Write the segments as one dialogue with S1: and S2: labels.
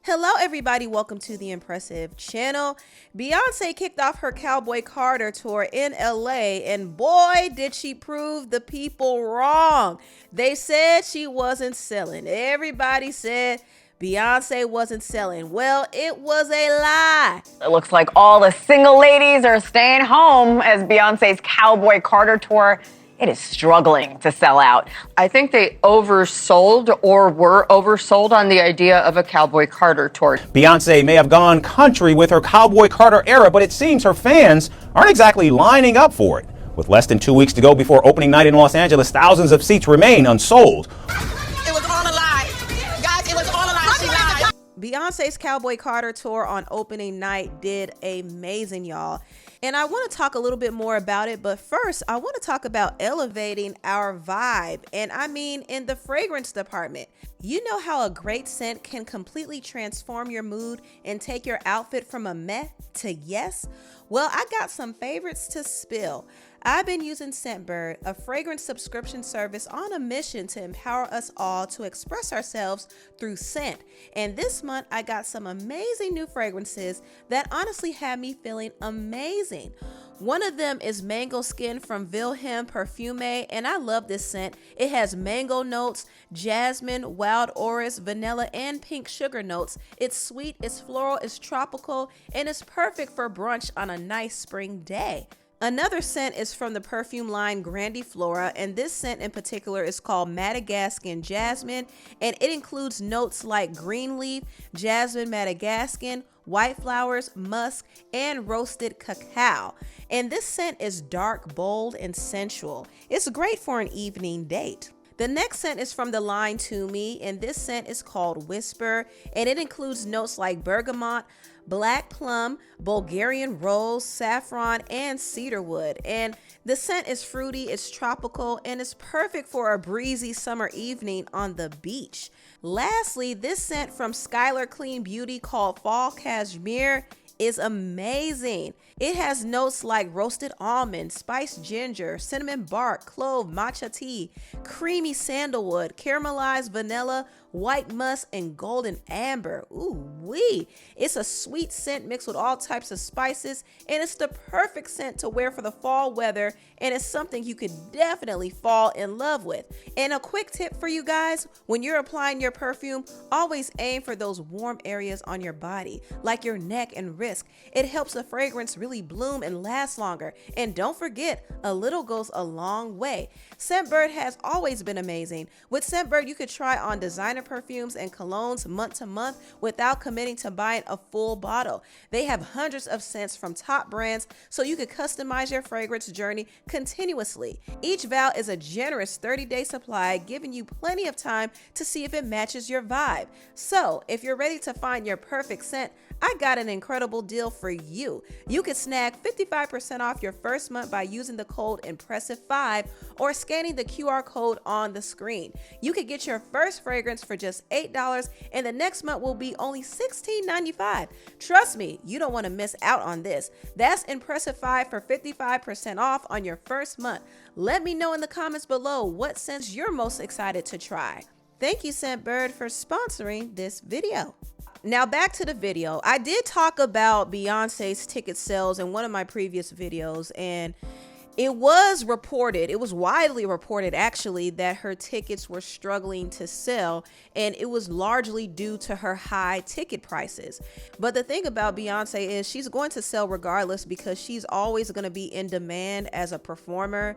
S1: Hello everybody, welcome to the Empressive channel. Beyonce kicked off her Cowboy Carter Tour in LA, and boy did she prove the people wrong. They said she wasn't selling. Everybody said Beyonce wasn't selling. Well, it was a lie.
S2: It looks like all the single ladies are staying home as Beyonce's Cowboy Carter Tour, it is struggling to sell out.
S3: I think they oversold or were oversold on the idea of a Cowboy Carter Tour.
S4: Beyonce may have gone country with her Cowboy Carter era, but it seems her fans aren't exactly lining up for it. With less than 2 weeks to go before opening night in Los Angeles, thousands of seats remain unsold.
S5: It was all a lie. Guys, it was all a lie. She lied.
S1: Beyonce's Cowboy Carter Tour on opening night did amazing, y'all. And I want to talk a little bit more about it, but first I want to talk about elevating our vibe. And I mean in the fragrance department. You know how a great scent can completely transform your mood and take your outfit from a meh to yes? Well, I got some favorites to spill. I've been using Scentbird, a fragrance subscription service, on a mission to empower us all to express ourselves through scent. And this month, I got some amazing new fragrances that honestly had me feeling amazing. One of them is Mango Skin from Wilhelm Parfume, and I love this scent. It has mango notes, jasmine, wild orris, vanilla, and pink sugar notes. It's sweet, it's floral, it's tropical, and it's perfect for brunch on a nice spring day. Another scent is from the perfume line Grandiflora, and this scent in particular is called Madagascan Jasmine, and it includes notes like green leaf, jasmine Madagascan, white flowers, musk, and roasted cacao. And this scent is dark, bold, and sensual. It's great for an evening date. The next scent is from the line To Me, and this scent is called Whisper, and it includes notes like bergamot, black plum, Bulgarian rose, saffron, and cedarwood. And the scent is fruity, it's tropical, and it's perfect for a breezy summer evening on the beach. Lastly, this scent from Skylar Clean Beauty called Fall Cashmere is amazing. It has notes like roasted almond, spiced ginger, cinnamon bark, clove, matcha tea, creamy sandalwood, caramelized vanilla, white musk, and golden amber. Ooh wee! It's a sweet scent mixed with all types of spices, and it's the perfect scent to wear for the fall weather, and it's something you could definitely fall in love with. And a quick tip for you guys, when you're applying your perfume, always aim for those warm areas on your body, like your neck and wrist. It helps the fragrance really bloom and last longer. And don't forget, a little goes a long way. Scentbird has always been amazing. With Scentbird, you could try on designer perfumes and colognes month to month without committing to buying a full bottle. They have hundreds of scents from top brands, so you could customize your fragrance journey continuously. Each vow is a generous 30-day supply, giving you plenty of time to see if it matches your vibe. So if you're ready to find your perfect scent, I got an incredible deal for you. You could snag 55% off your first month by using the code Empressive5 or scanning the QR code on the screen. You could get your first fragrance for just $8, and the next month will be only $16.95. Trust me, you don't want to miss out on this. That's Empressive5 for 55% off on your first month. Let me know in the comments below what scents you're most excited to try. Thank you, Scentbird, for sponsoring this video. Now back to the video. I did talk about Beyonce's ticket sales in one of my previous videos, and it was widely reported actually, that her tickets were struggling to sell, and it was largely due to her high ticket prices. But the thing about Beyonce is she's going to sell regardless, because she's always going to be in demand as a performer.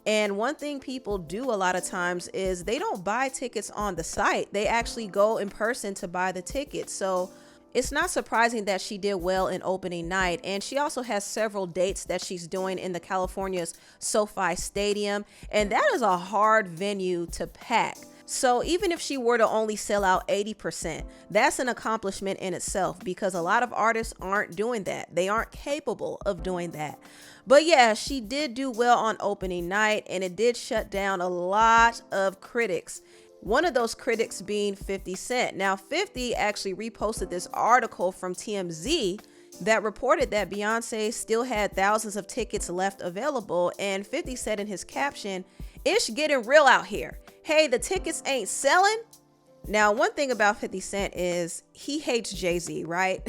S1: And one thing people do a lot of times is they don't buy tickets on the site. They actually go in person to buy the tickets. So it's not surprising that she did well in opening night. And she also has several dates that she's doing in the California's SoFi Stadium. And that is a hard venue to pack. So even if she were to only sell out 80%, that's an accomplishment in itself, because a lot of artists aren't doing that. They aren't capable of doing that. But yeah, she did do well on opening night, and it did shut down a lot of critics. One of those critics being 50 Cent. Now 50 actually reposted this article from TMZ that reported that Beyonce still had thousands of tickets left available, and 50 said in his caption, "Ish getting real out here. Hey, the tickets ain't selling." Now, one thing about 50 Cent is he hates Jay-Z, right?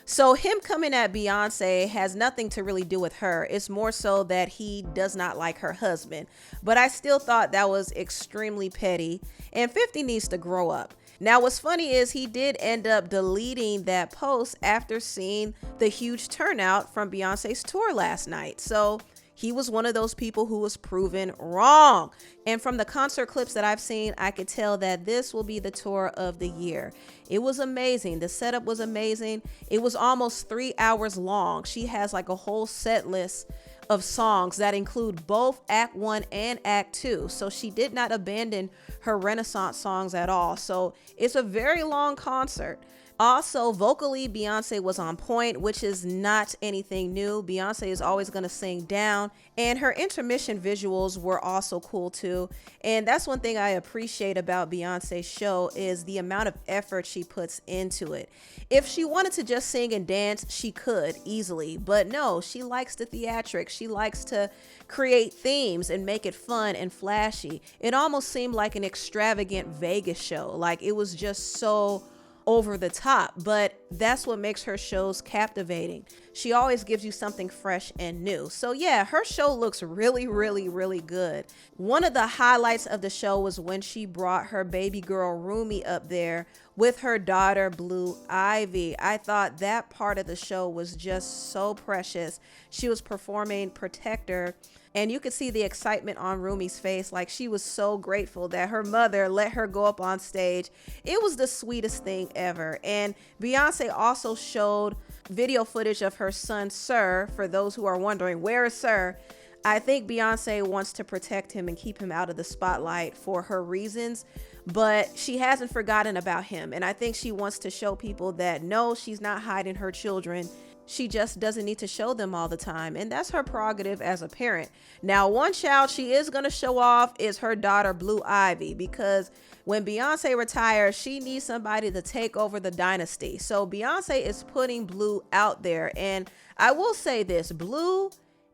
S1: So him coming at Beyonce has nothing to really do with her. It's more so that he does not like her husband. But I still thought that was extremely petty, and 50 needs to grow up. Now, what's funny is he did end up deleting that post after seeing the huge turnout from Beyonce's tour last night. So he was one of those people who was proven wrong. And from the concert clips that I've seen, I could tell that this will be the tour of the year. It was amazing. The setup was amazing. It was almost 3 hours long. She has like a whole set list of songs that include both Act 1 and Act 2. So she did not abandon her Renaissance songs at all. So it's a very long concert. Also, vocally, Beyonce was on point, which is not anything new. Beyonce is always going to sing down, and her intermission visuals were also cool too. And that's one thing I appreciate about Beyonce's show is the amount of effort she puts into it. If she wanted to just sing and dance, she could easily, but no, she likes the theatrics. She likes to create themes and make it fun and flashy. It almost seemed like an extravagant Vegas show. Like it was just so over the top, but that's what makes her shows captivating. She always gives you something fresh and new. So yeah, her show looks really, really, really good. One of the highlights of the show was when she brought her baby girl Rumi up there with her daughter Blue Ivy. I thought that part of the show was just so precious. She was performing Protector, and you could see the excitement on Rumi's face. Like she was so grateful that her mother let her go up on stage. It was the sweetest thing ever. And Beyonce also showed video footage of her son, Sir. For those who are wondering, where is Sir? I think Beyonce wants to protect him and keep him out of the spotlight for her reasons, but she hasn't forgotten about him. And I think she wants to show people that no, she's not hiding her children. She just doesn't need to show them all the time. And that's her prerogative as a parent. Now, one child she is going to show off is her daughter, Blue Ivy, because when Beyonce retires, she needs somebody to take over the dynasty. So Beyonce is putting Blue out there. And I will say this, Blue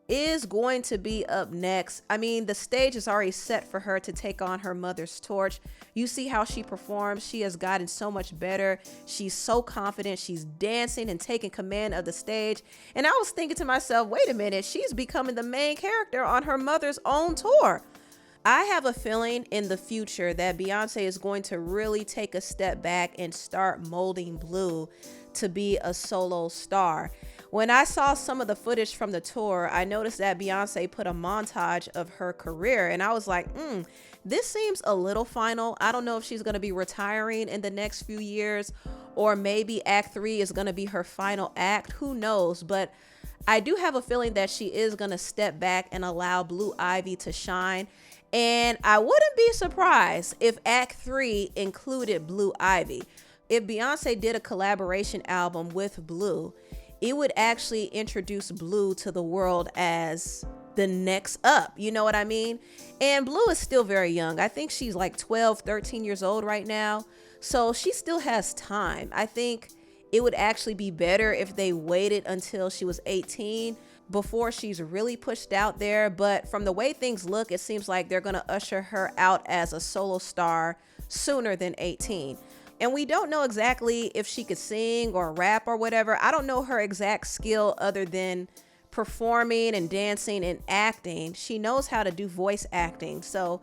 S1: is going to be up next. I mean, the stage is already set for her to take on her mother's torch. You see how she performs. She has gotten so much better. She's so confident. She's dancing and taking command of the stage. And I was thinking to myself, wait a minute, she's becoming the main character on her mother's own tour. I have a feeling in the future that Beyonce is going to really take a step back and start molding Blue to be a solo star. When I saw some of the footage from the tour, I noticed that Beyonce put a montage of her career, and I was like, this seems a little final. I don't know if she's going to be retiring in the next few years, or maybe Act 3 is going to be her final act. Who knows? But I do have a feeling that she is going to step back and allow Blue Ivy to shine. And I wouldn't be surprised if Act 3 included Blue Ivy. If Beyonce did a collaboration album with Blue, it would actually introduce Blue to the world as the next up. You know what I mean? And Blue is still very young. I think she's like 12, 13 years old right now. So she still has time. I think it would actually be better if they waited until she was 18 before she's really pushed out there. But from the way things look, it seems like they're going to usher her out as a solo star sooner than 18. And we don't know exactly if she could sing or rap or whatever. I don't know her exact skill other than performing and dancing and acting. She knows how to do voice acting. So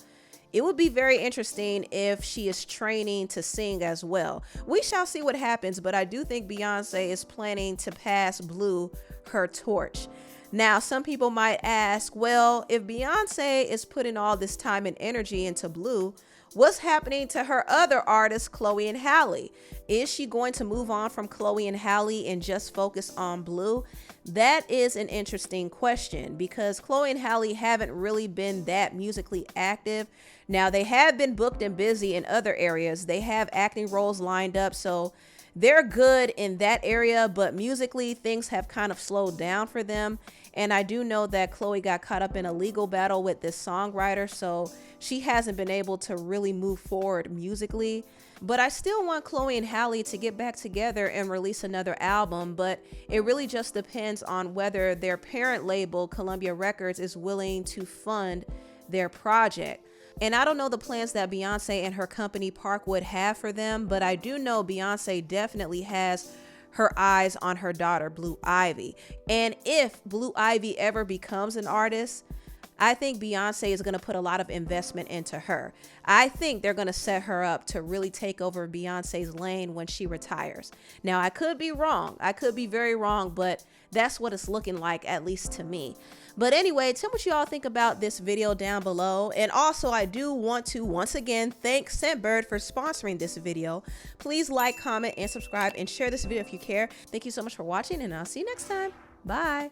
S1: it would be very interesting if she is training to sing as well. We shall see what happens, but I do think Beyonce is planning to pass Blue her torch. Now, some people might ask, well, if Beyonce is putting all this time and energy into Blue, what's happening to her other artists, Chloe and Halle? Is she going to move on from Chloe and Halle and just focus on Blue? That is an interesting question because Chloe and Halle haven't really been that musically active. Now, they have been booked and busy in other areas. They have acting roles lined up, so they're good in that area, but musically things have kind of slowed down for them. And I do know that Chloe got caught up in a legal battle with this songwriter, so she hasn't been able to really move forward musically. But I still want Chloe and Halle to get back together and release another album, but it really just depends on whether their parent label, Columbia Records, is willing to fund their project. And I don't know the plans that Beyonce and her company Parkwood have for them, but I do know Beyonce definitely has her eyes on her daughter, Blue Ivy. And if Blue Ivy ever becomes an artist, I think Beyonce is going to put a lot of investment into her. I think they're going to set her up to really take over Beyonce's lane when she retires. Now, I could be wrong. I could be very wrong, but that's what it's looking like, at least to me. But anyway, tell me what you all think about this video down below. And also, I do want to once again thank Scentbird for sponsoring this video. Please like, comment, and subscribe, and share this video if you care. Thank you so much for watching, and I'll see you next time. Bye.